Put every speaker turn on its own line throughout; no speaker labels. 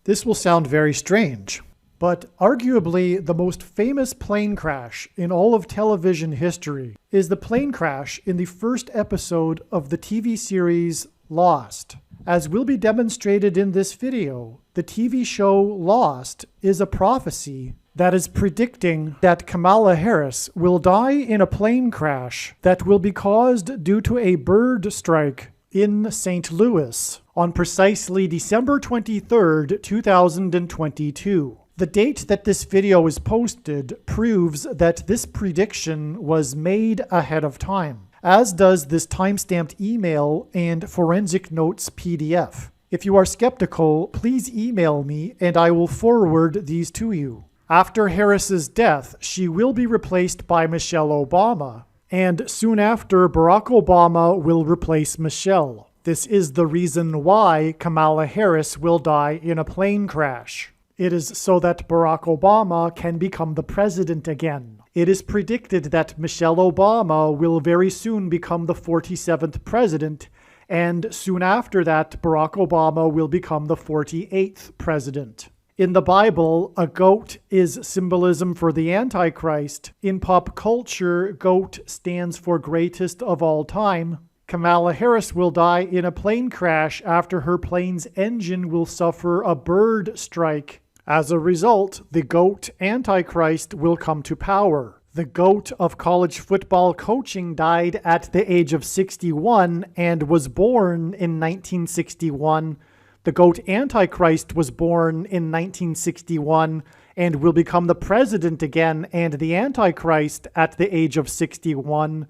This will sound very strange, but arguably the most famous plane crash in all of television history is the plane crash in the first episode of the TV series Lost. As will be demonstrated in this video, the TV show Lost is a prophecy that is predicting that Kamala Harris will die in a plane crash that will be caused due to a bird strike in St. Louis on precisely December 23rd, 2022. The date that this video is posted proves that this prediction was made ahead of time, as does this timestamped email and forensic notes PDF. If you are skeptical, please email me and I will forward these to you. After Harris's death, she will be replaced by Michelle Obama, and soon after, Barack Obama will replace Michelle. This is the reason why Kamala Harris will die in a plane crash. It is so that Barack Obama can become the president again. It is predicted that Michelle Obama will very soon become the 47th president, and soon after that, Barack Obama will become the 48th president. In the Bible, a goat is symbolism for the Antichrist. In pop culture, goat stands for greatest of all time. Kamala Harris will die in a plane crash after her plane's engine will suffer a bird strike. As a result, the GOAT Antichrist will come to power. The GOAT of college football coaching died at the age of 61 and was born in 1961. The GOAT Antichrist was born in 1961 and will become the president again and the Antichrist at the age of 61.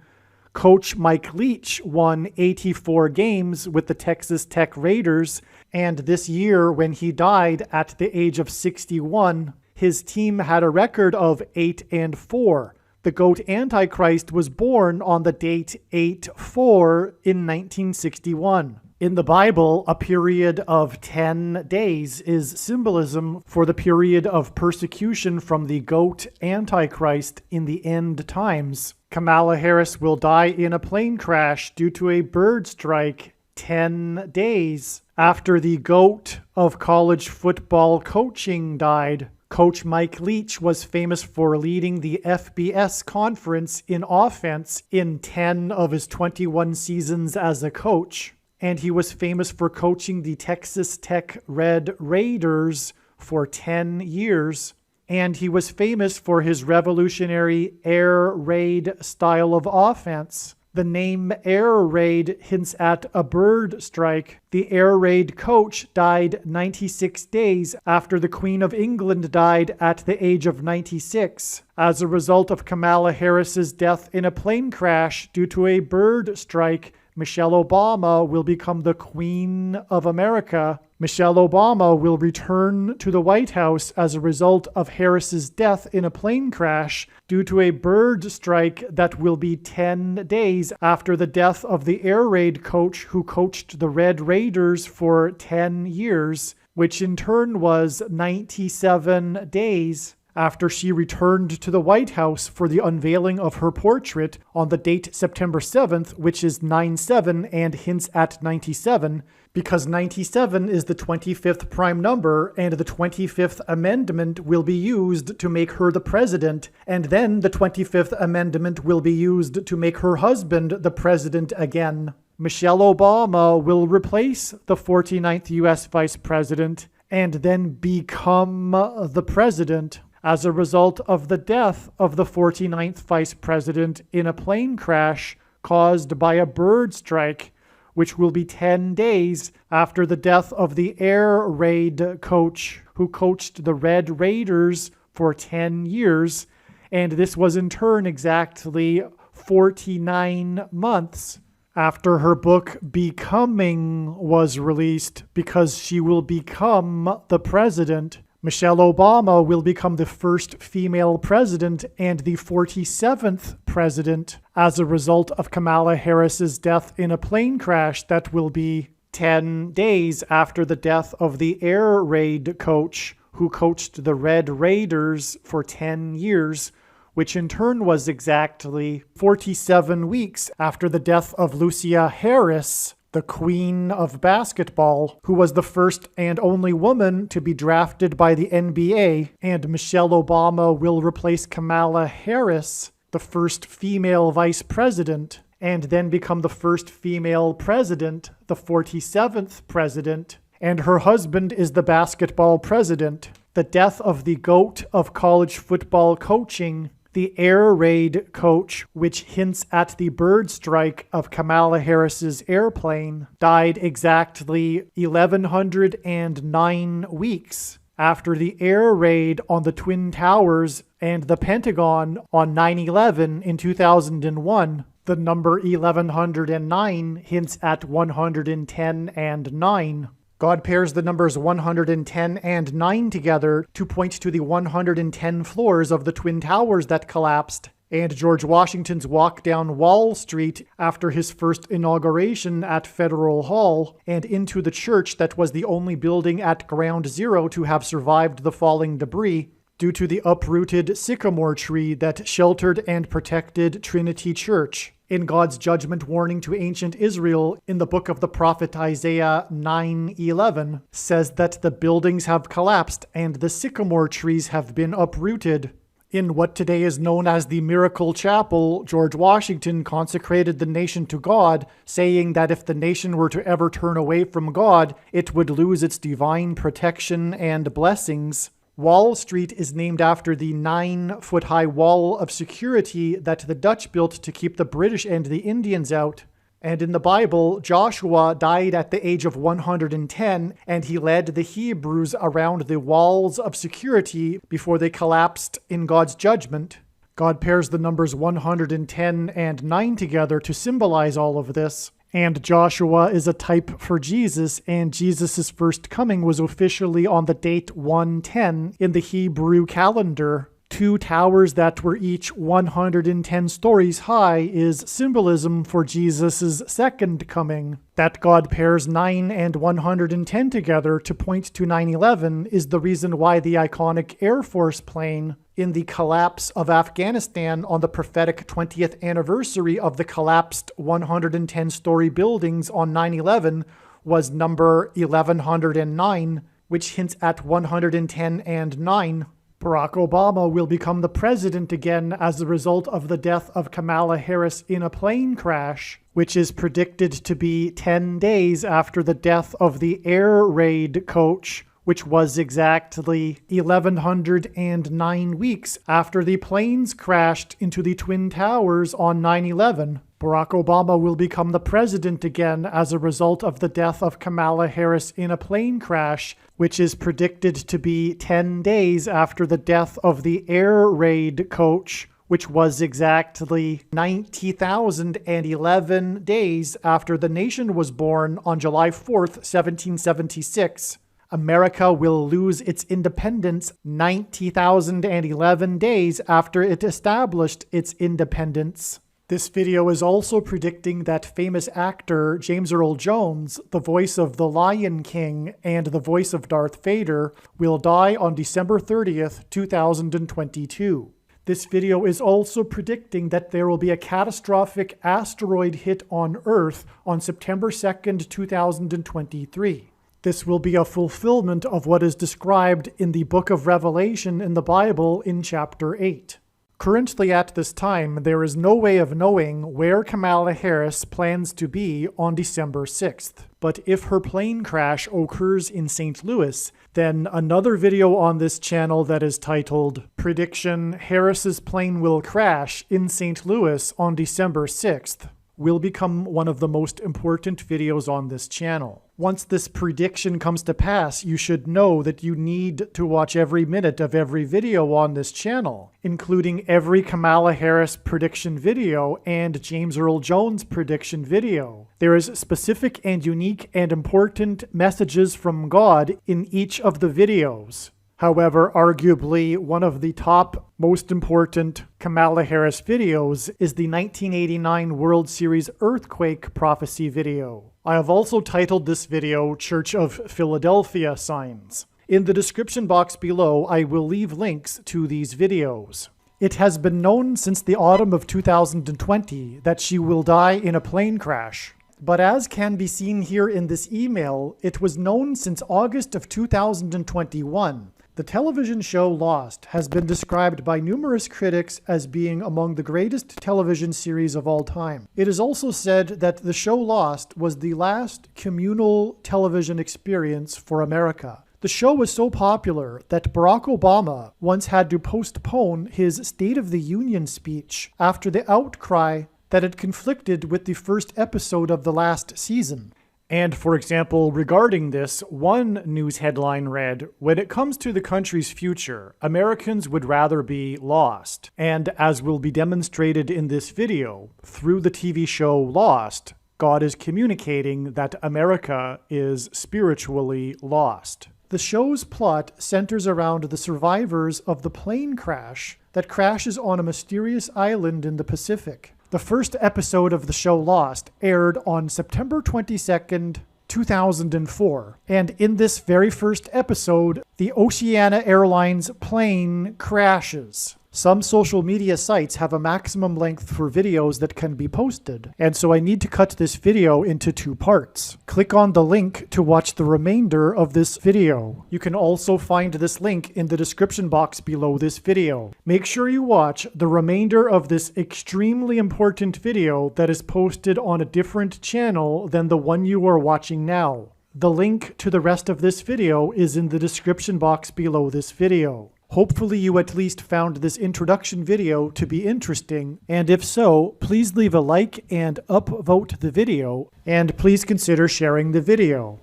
Coach Mike Leach won 84 games with the Texas Tech Raiders, and this year when he died at the age of 61, his team had a record of 8-4. The GOAT Antichrist was born on the date 8-4 in 1961. In the Bible, a period of 10 days is symbolism for the period of persecution from the GOAT Antichrist in the end times. Kamala Harris will die in a plane crash due to a bird strike 10 days after the GOAT of college football coaching died. Coach Mike Leach was famous for leading the FBS conference in offense in 10 of his 21 seasons as a coach. And he was famous for coaching the Texas Tech Red Raiders for 10 years. And he was famous for his revolutionary air raid style of offense. The name air raid hints at a bird strike. The air raid coach died 96 days after the Queen of England died at the age of 96 as a result of Kamala Harris's death in a plane crash due to a bird strike. Michelle Obama will become the Queen of America. Michelle Obama will return to the White House as a result of Harris's death in a plane crash due to a bird strike that will be 10 days after the death of the air raid coach who coached the Red Raiders for 10 years, which in turn was 97 days. After she returned to the White House for the unveiling of her portrait on the date September 7th, which is 9/7 and hints at 97, because 97 is the 25th prime number and the 25th Amendment will be used to make her the president, and then the 25th Amendment will be used to make her husband the president again. Michelle Obama will replace the 49th U.S. Vice President and then become the president as a result of the death of the 49th Vice President in a plane crash caused by a bird strike, which will be 10 days after the death of the air raid coach who coached the Red Raiders for 10 years, and this was in turn exactly 49 months after her book Becoming was released, because she will become the president. Michelle Obama will become the first female president and the 47th president as a result of Kamala Harris's death in a plane crash that will be 10 days after the death of the air raid coach who coached the Red Raiders for 10 years, which in turn was exactly 47 weeks after the death of Lucia Harris, the Queen of Basketball, who was the first and only woman to be drafted by the NBA, and Michelle Obama will replace Kamala Harris, the first female vice president, and then become the first female president, the 47th president, and her husband is the basketball president. The death of the GOAT of college football coaching, the air raid coach, which hints at the bird strike of Kamala Harris's airplane, died exactly 1,109 weeks after the air raid on the Twin Towers and the Pentagon on 9/11 in 2001. The number 1109 hints at 110 and 9. God pairs the numbers 110 and 9 together to point to the 110 floors of the Twin Towers that collapsed, and George Washington's walk down Wall Street after his first inauguration at Federal Hall, and into the church that was the only building at Ground Zero to have survived the falling debris, due to the uprooted sycamore tree that sheltered and protected Trinity Church. In God's judgment warning to ancient Israel in the book of the prophet Isaiah 9:11 says that the buildings have collapsed and the sycamore trees have been uprooted. In what today is known as the Miracle Chapel, George Washington consecrated the nation to God, saying that if the nation were to ever turn away from God, it would lose its divine protection and blessings. Wall Street is named after the 9-foot-high wall of security that the Dutch built to keep the British and the Indians out. And in the Bible, Joshua died at the age of 110, and he led the Hebrews around the walls of security before they collapsed in God's judgment. God pairs the numbers 110 and 9 together to symbolize all of this. And Joshua is a type for Jesus, and Jesus' first coming was officially on the date 110 in the Hebrew calendar. 2 towers that were each 110 stories high is symbolism for Jesus' second coming. That God pairs 9 and 110 together to point to 9/11 is the reason why the iconic Air Force plane in the collapse of Afghanistan on the prophetic 20th anniversary of the collapsed 110-story buildings on 9/11 was number 1109, which hints at 110 and 9. Barack Obama will become the president again as a result of the death of Kamala Harris in a plane crash, which is predicted to be 10 days after the death of the air raid coach, which was exactly 1,109 weeks after the planes crashed into the Twin Towers on 9/11. Barack Obama will become the president again as a result of the death of Kamala Harris in a plane crash, which is predicted to be 10 days after the death of the air raid coach, which was exactly 90,011 days after the nation was born on July 4th, 1776. America will lose its independence 90,011 days after it established its independence. This video is also predicting that famous actor James Earl Jones, the voice of the Lion King and the voice of Darth Vader, will die on December 30th, 2022. This video is also predicting that there will be a catastrophic asteroid hit on Earth on September 2nd, 2023. This will be a fulfillment of what is described in the book of Revelation in the Bible in chapter 8. Currently at this time, there is no way of knowing where Kamala Harris plans to be on December 6th. But if her plane crash occurs in St. Louis, then another video on this channel that is titled Prediction Harris's Plane Will Crash in St. Louis on December 6th will become one of the most important videos on this channel. Once this prediction comes to pass, you should know that you need to watch every minute of every video on this channel, including every Kamala Harris prediction video and James Earl Jones prediction video. There is specific and unique and important messages from God in each of the videos. However, arguably one of the top most important Kamala Harris videos is the 1989 World Series earthquake prophecy video. I have also titled this video Church of Philadelphia Signs. In the description box below, I will leave links to these videos. It has been known since the autumn of 2020 that she will die in a plane crash. But as can be seen here in this email, it was known since August of 2021. The television show Lost has been described by numerous critics as being among the greatest television series of all time. It is also said that the show Lost was the last communal television experience for America. The show was so popular that Barack Obama once had to postpone his State of the Union speech after the outcry that it conflicted with the first episode of the last season. And for example, regarding this, one news headline read, "When it comes to the country's future, Americans would rather be lost." And as will be demonstrated in this video, through the TV show Lost, God is communicating that America is spiritually lost. The show's plot centers around the survivors of the plane crash that crashes on a mysterious island in the Pacific. The first episode of the show Lost aired on September 22nd, 2004. And in this very first episode, the Oceania Airlines plane crashes. Some social media sites have a maximum length for videos that can be posted, and so I need to cut this video into 2 parts. Click on the link to watch the remainder of this video. You can also find this link in the description box below this video. Make sure you watch the remainder of this extremely important video that is posted on a different channel than the one you are watching now. The link to the rest of this video is in the description box below this video. Hopefully you at least found this introduction video to be interesting, and if so, please leave a like and upvote the video, and please consider sharing the video.